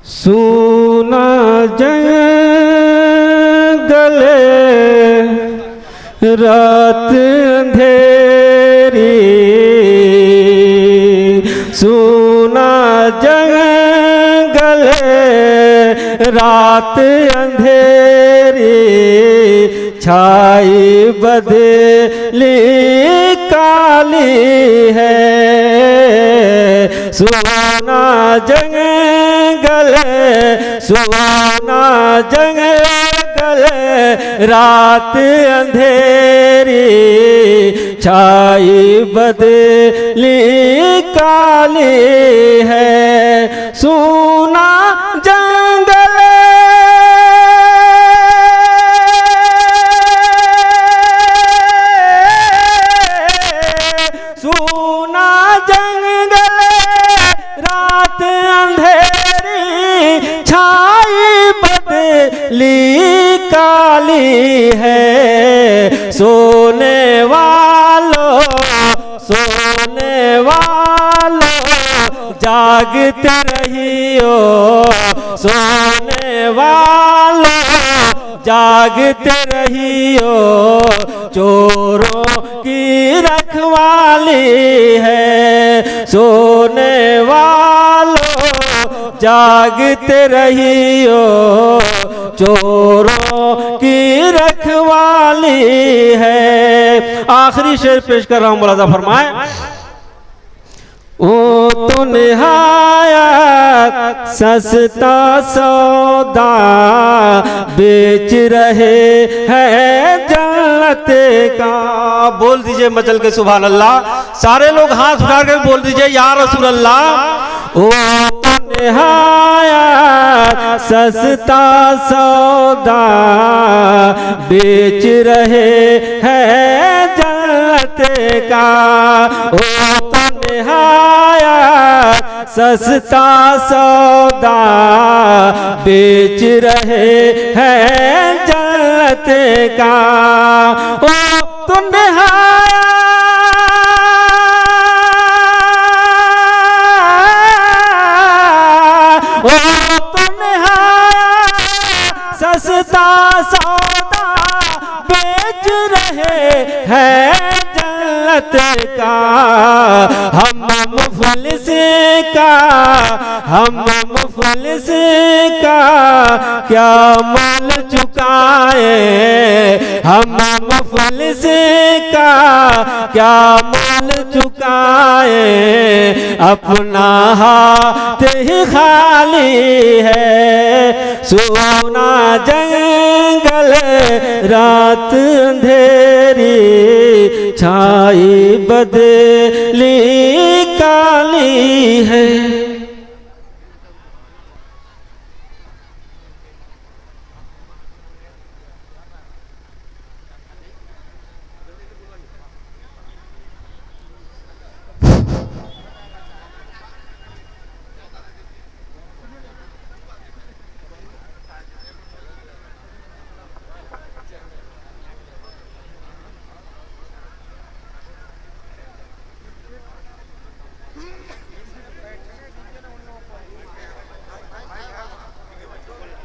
सूना जंगल रात अंधेरी, सूना जंगल रात अंधेरी, छाई बदली काली है। सुहाना जंगल, सुहाना जंगल रात अंधेरी, छाई बदली काली है। सुना जंगल सुना जंगल रात अंधेरी, छाई बदली काली है। सोने वालों, सोने वालों जागते रहियो, सोने वालों जागते रहियो, चोरों की रखवाली है। सोने वालों जागते रहियो, चोरों की रखवाली है। आखिरी शेर पेश कर रहा हूं, मुलाजा फरमाए। ओ तो निहायत सस्ता सौदा बेच रहे हैं जन्नत का। बोल दीजिए मचल के सुभान अल्लाह। सारे लोग हाथ उठा के बोल दीजिए या रसूल अल्लाह। ओ तो निहायत सस्ता सौदा बेच रहे हैं जन्नत का। ओ तो निहायत सस्ता सौदा बेच रहे हैं जन्नत का। ओ तो सस्ता सौदा बेच रहे हैं जन्नत का। हम मुफलिस का, हम मुफलिस का क्या मोल चुकाए, हम मुफलिस का क्या मोल चुकाए, अपना हाथ ही खाली है। सोना जंगल रात अंधेरी, छाई बदली काली है।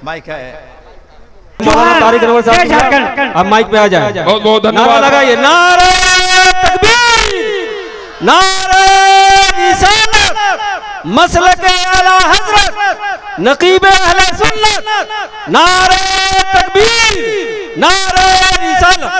माइक है, तारिक अनवर साहब अब माइक पे आ जाए। बहुत बहुत धन्यवाद। लगाइए नारे तकबीर, नारे रिसालत, मसलक आला हजरत, नकीब अहले सुन्नत, नारे तकबीर, नारे रिसालत।